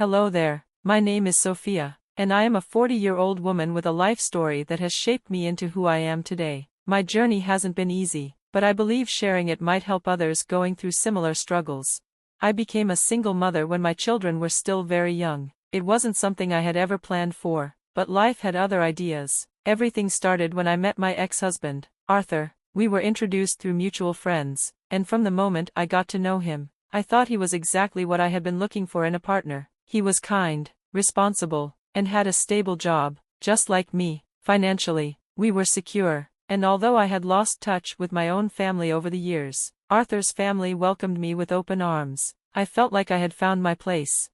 Hello there, my name is Sophia, and I am a 40-year-old woman with a life story that has shaped me into who I am today. My journey hasn't been easy, but I believe sharing it might help others going through similar struggles. I became a single mother when my children were still very young. It wasn't something I had ever planned for, but life had other ideas. Everything started when I met my ex-husband, Arthur. We were introduced through mutual friends, and from the moment I got to know him, I thought he was exactly what I had been looking for in a partner. He was kind, responsible, and had a stable job, just like me. Financially, we were secure, and although I had lost touch with my own family over the years, Arthur's family welcomed me with open arms. I felt like I had found my place.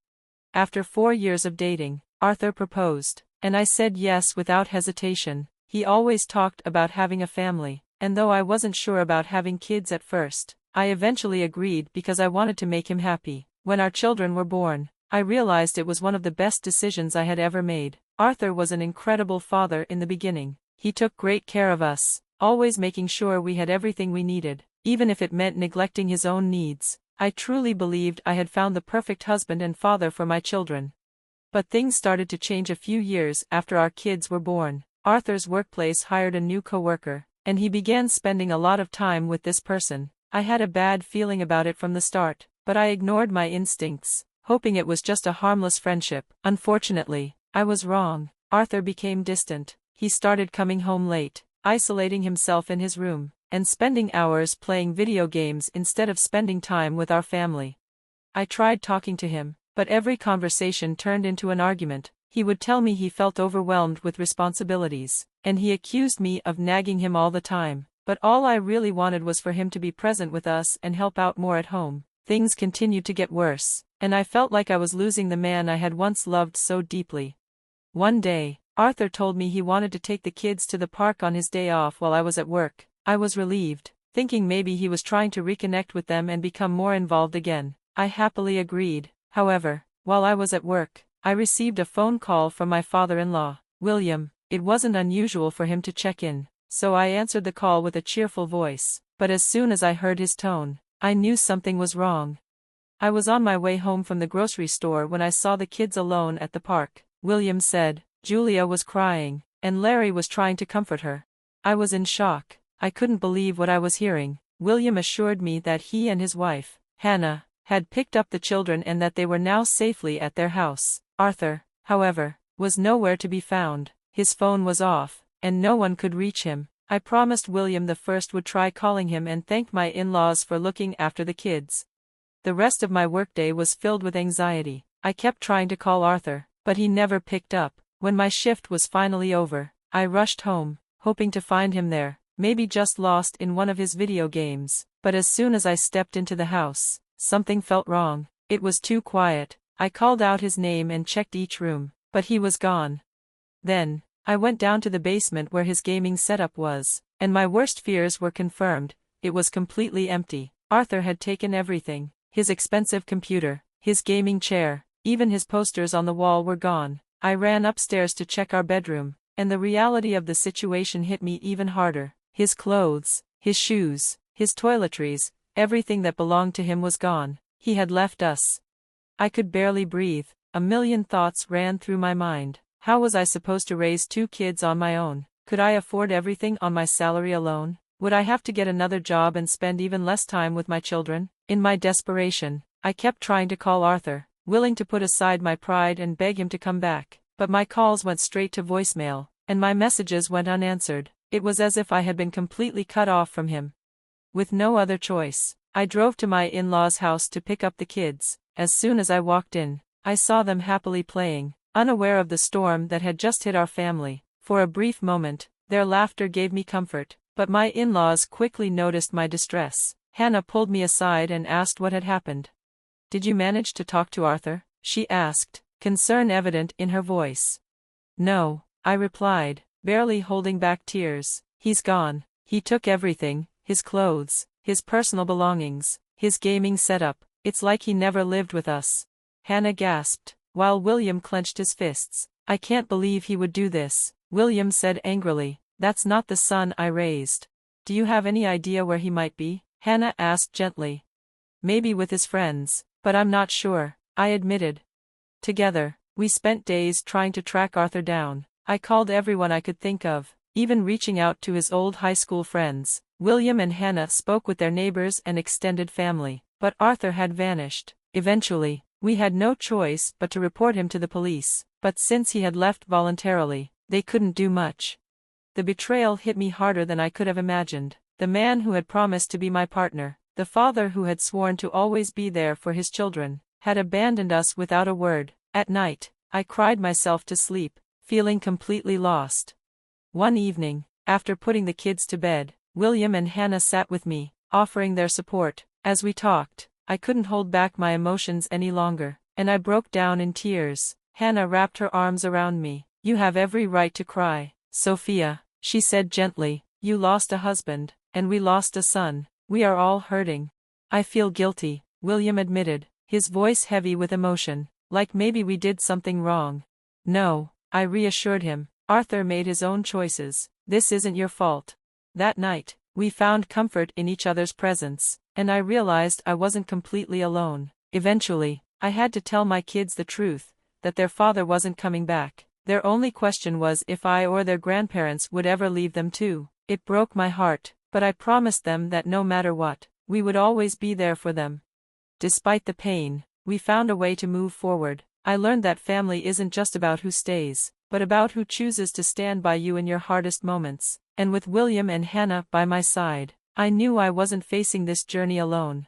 After 4 years of dating, Arthur proposed, and I said yes without hesitation. He always talked about having a family, and though I wasn't sure about having kids at first, I eventually agreed because I wanted to make him happy. When our children were born, I realized it was one of the best decisions I had ever made. Arthur was an incredible father in the beginning. He took great care of us, always making sure we had everything we needed, even if it meant neglecting his own needs. I truly believed I had found the perfect husband and father for my children. But things started to change a few years after our kids were born. Arthur's workplace hired a new coworker, and he began spending a lot of time with this person. I had a bad feeling about it from the start, but I ignored my instincts, hoping it was just a harmless friendship. Unfortunately, I was wrong. Arthur became distant. He started coming home late, isolating himself in his room, and spending hours playing video games instead of spending time with our family. I tried talking to him, but every conversation turned into an argument. He would tell me he felt overwhelmed with responsibilities, and he accused me of nagging him all the time. But all I really wanted was for him to be present with us and help out more at home. Things continued to get worse, and I felt like I was losing the man I had once loved so deeply. One day, Arthur told me he wanted to take the kids to the park on his day off while I was at work. I was relieved, thinking maybe he was trying to reconnect with them and become more involved again. I happily agreed. However, while I was at work, I received a phone call from my father-in-law, William. It wasn't unusual for him to check in, so I answered the call with a cheerful voice. But as soon as I heard his tone, I knew something was wrong. I was on my way home from the grocery store when I saw the kids alone at the park. William said. Julia was crying, and Larry was trying to comfort her. I was in shock. I couldn't believe what I was hearing. William assured me that he and his wife, Hannah, had picked up the children and that they were now safely at their house. Arthur, however, was nowhere to be found. His phone was off, and no one could reach him. I promised William the first would try calling him and thanked my in-laws for looking after the kids. The rest of my workday was filled with anxiety. I kept trying to call Arthur, but he never picked up. When my shift was finally over, I rushed home, hoping to find him there, maybe just lost in one of his video games. But as soon as I stepped into the house, something felt wrong. It was too quiet. I called out his name and checked each room, but he was gone. Then, I went down to the basement where his gaming setup was, and my worst fears were confirmed. It was completely empty. Arthur had taken everything. His expensive computer, his gaming chair, even his posters on the wall were gone. I ran upstairs to check our bedroom, and the reality of the situation hit me even harder. His clothes, his shoes, his toiletries, everything that belonged to him was gone. He had left us. I could barely breathe. A million thoughts ran through my mind. How was I supposed to raise 2 kids on my own? Could I afford everything on my salary alone? Would I have to get another job and spend even less time with my children? In my desperation, I kept trying to call Arthur, willing to put aside my pride and beg him to come back. But my calls went straight to voicemail, and my messages went unanswered. It was as if I had been completely cut off from him. With no other choice, I drove to my in-laws' house to pick up the kids. As soon as I walked in, I saw them happily playing, unaware of the storm that had just hit our family. For a brief moment, their laughter gave me comfort, but my in-laws quickly noticed my distress. Hannah pulled me aside and asked what had happened. "Did you manage to talk to Arthur?" she asked, concern evident in her voice. "No," I replied, barely holding back tears. "He's gone. He took everything, his clothes, his personal belongings, his gaming setup. It's like he never lived with us." Hannah gasped, while William clenched his fists. "I can't believe he would do this," William said angrily. "That's not the son I raised." "Do you have any idea where he might be?" Hannah asked gently. "Maybe with his friends, but I'm not sure," I admitted. Together, we spent days trying to track Arthur down. I called everyone I could think of, even reaching out to his old high school friends. William and Hannah spoke with their neighbors and extended family, but Arthur had vanished. Eventually, we had no choice but to report him to the police, but since he had left voluntarily, they couldn't do much. The betrayal hit me harder than I could have imagined. The man who had promised to be my partner, the father who had sworn to always be there for his children, had abandoned us without a word. At night, I cried myself to sleep, feeling completely lost. One evening, after putting the kids to bed, William and Hannah sat with me, offering their support. As we talked, I couldn't hold back my emotions any longer, and I broke down in tears. Hannah wrapped her arms around me. "You have every right to cry, Sophia," she said gently. "You lost a husband, and we lost a son. We are all hurting." "I feel guilty," William admitted, his voice heavy with emotion, like maybe we did something wrong. "No," I reassured him. "Arthur made his own choices. This isn't your fault." That night, we found comfort in each other's presence, and I realized I wasn't completely alone. Eventually, I had to tell my kids the truth, that their father wasn't coming back. Their only question was if I or their grandparents would ever leave them too. It broke my heart, but I promised them that no matter what, we would always be there for them. Despite the pain, we found a way to move forward. I learned that family isn't just about who stays, but about who chooses to stand by you in your hardest moments. And with William and Hannah by my side, I knew I wasn't facing this journey alone.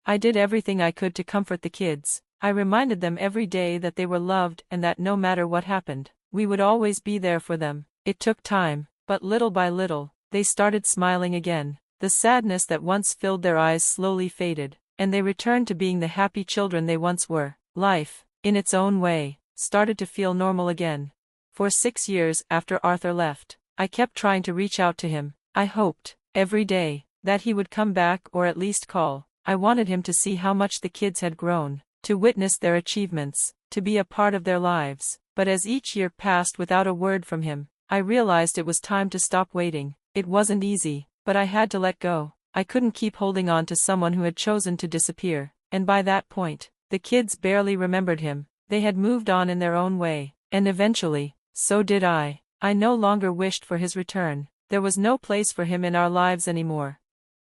I did everything I could to comfort the kids. I reminded them every day that they were loved and that no matter what happened, we would always be there for them. It took time, but little by little, they started smiling again. The sadness that once filled their eyes slowly faded, and they returned to being the happy children they once were. Life, in its own way, started to feel normal again. For 6 years after Arthur left, I kept trying to reach out to him. I hoped, every day, that he would come back or at least call. I wanted him to see how much the kids had grown, to witness their achievements, to be a part of their lives. But as each year passed without a word from him, I realized it was time to stop waiting. It wasn't easy, but I had to let go. I couldn't keep holding on to someone who had chosen to disappear, and by that point, the kids barely remembered him. They had moved on in their own way, and eventually, so did I. I no longer wished for his return. There was no place for him in our lives anymore.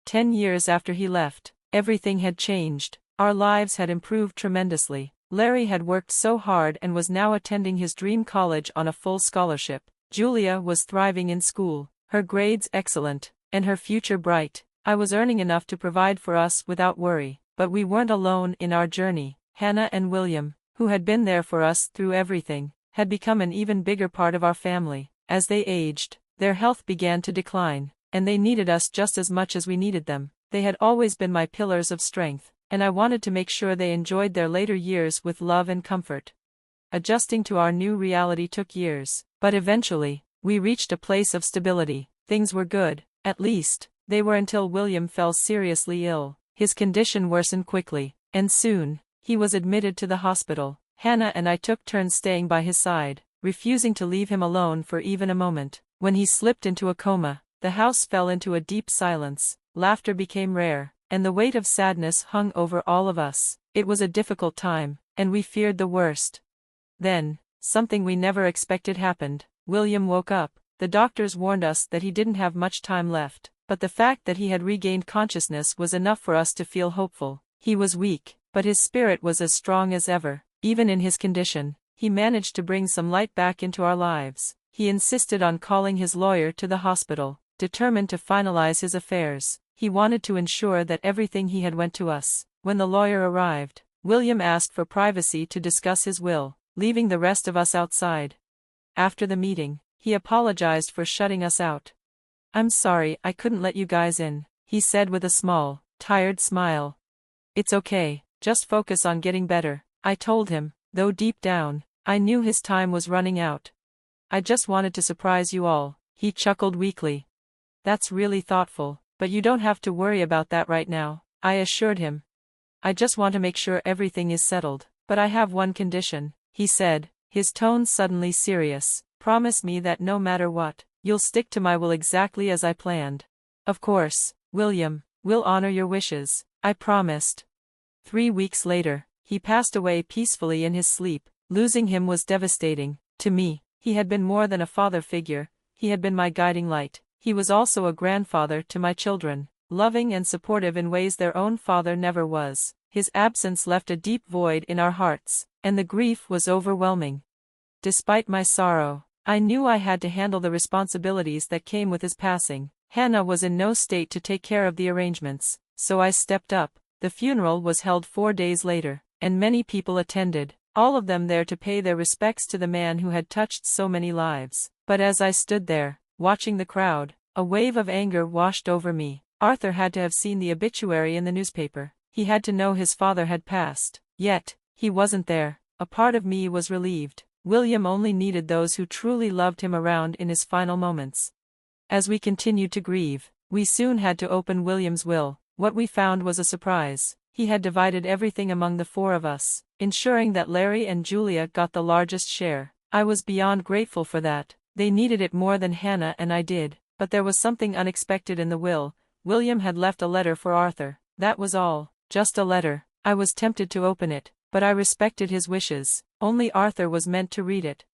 10 years after he left, everything had changed. Our lives had improved tremendously. Larry had worked so hard and was now attending his dream college on a full scholarship. Julia was thriving in school, her grades excellent, and her future bright. I was earning enough to provide for us without worry, but we weren't alone in our journey. Hannah and William, who had been there for us through everything, had become an even bigger part of our family. As they aged, their health began to decline, and they needed us just as much as we needed them. They had always been my pillars of strength, and I wanted to make sure they enjoyed their later years with love and comfort. Adjusting to our new reality took years, but eventually, we reached a place of stability. Things were good, at least, they were until William fell seriously ill. His condition worsened quickly, and soon, he was admitted to the hospital. Hannah and I took turns staying by his side, refusing to leave him alone for even a moment. When he slipped into a coma, the house fell into a deep silence. Laughter became rare, and the weight of sadness hung over all of us. It was a difficult time, and we feared the worst. Then, something we never expected happened. William woke up. The doctors warned us that he didn't have much time left, but the fact that he had regained consciousness was enough for us to feel hopeful. He was weak, but his spirit was as strong as ever. Even in his condition, he managed to bring some light back into our lives. He insisted on calling his lawyer to the hospital, determined to finalize his affairs. He wanted to ensure that everything he had went to us. When the lawyer arrived, William asked for privacy to discuss his will, leaving the rest of us outside. After the meeting, he apologized for shutting us out. "I'm sorry I couldn't let you guys in," he said with a small, tired smile. "It's okay, just focus on getting better," I told him, though deep down, I knew his time was running out. "I just wanted to surprise you all," he chuckled weakly. "That's really thoughtful, but you don't have to worry about that right now," I assured him. "I just want to make sure everything is settled, but I have one condition," he said, his tone suddenly serious. "Promise me that no matter what, you'll stick to my will exactly as I planned." "Of course, William, we'll honor your wishes," I promised. 3 weeks later, He passed away peacefully in his sleep. Losing him was devastating. To me, he had been more than a father figure, he had been my guiding light. He was also a grandfather to my children, loving and supportive in ways their own father never was. His absence left a deep void in our hearts, and the grief was overwhelming. Despite my sorrow, I knew I had to handle the responsibilities that came with his passing. Hannah was in no state to take care of the arrangements, so I stepped up. The funeral was held 4 days later, and many people attended, all of them there to pay their respects to the man who had touched so many lives. But as I stood there, watching the crowd, a wave of anger washed over me. Arthur had to have seen the obituary in the newspaper. He had to know his father had passed. Yet, he wasn't there. A part of me was relieved. William only needed those who truly loved him around in his final moments. As we continued to grieve, we soon had to open William's will. What we found was a surprise. He had divided everything among the 4 of us, ensuring that Larry and Julia got the largest share. I was beyond grateful for that. They needed it more than Hannah and I did. But there was something unexpected in the will. William had left a letter for Arthur. That was all. Just a letter. I was tempted to open it, but I respected his wishes. Only Arthur was meant to read it.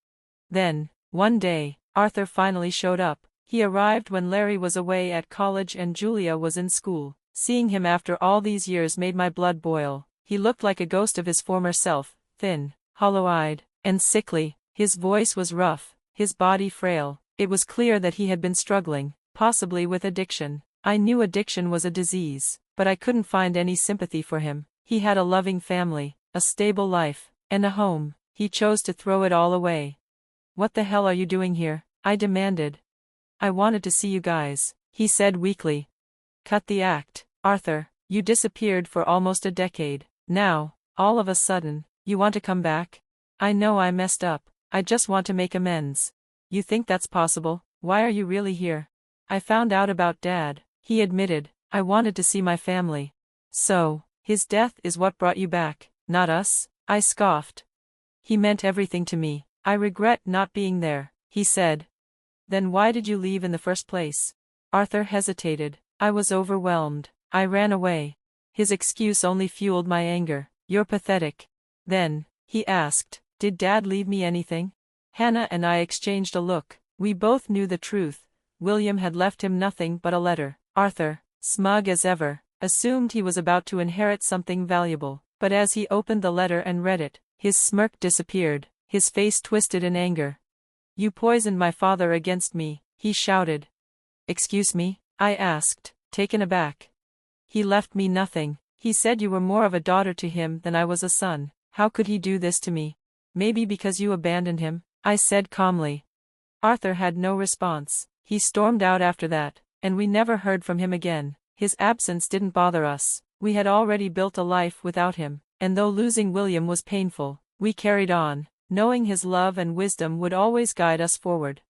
Then, one day, Arthur finally showed up. He arrived when Larry was away at college and Julia was in school. Seeing him after all these years made my blood boil. He looked like a ghost of his former self, thin, hollow-eyed, and sickly. His voice was rough, his body frail. It was clear that he had been struggling, possibly with addiction. I knew addiction was a disease, but I couldn't find any sympathy for him. He had a loving family, a stable life, and a home. He chose to throw it all away. "What the hell are you doing here?" I demanded. "I wanted to see you guys," he said weakly. "Cut the act, Arthur. You disappeared for almost a decade. Now, all of a sudden, you want to come back? I know I messed up. I just want to make amends. You think that's possible? Why are you really here?" "I found out about Dad," he admitted. "I wanted to see my family." "So, his death is what brought you back, not us?" I scoffed. "He meant everything to me. I regret not being there," he said. "Then why did you leave in the first place?" Arthur hesitated. I was overwhelmed. I ran away. His excuse only fueled my anger. "You're pathetic." "Then," he asked, "did Dad leave me anything?" Hannah and I exchanged a look. We both knew the truth. William had left him nothing but a letter. Arthur, smug as ever, assumed he was about to inherit something valuable. But as he opened the letter and read it, his smirk disappeared, his face twisted in anger. "You poisoned my father against me," he shouted. "Excuse me?" I asked, taken aback. "He left me nothing. He said you were more of a daughter to him than I was a son. How could he do this to me?" "Maybe because you abandoned him," I said calmly. Arthur had no response. He stormed out after that, and we never heard from him again. His absence didn't bother us. We had already built a life without him, and though losing William was painful, we carried on, knowing his love and wisdom would always guide us forward.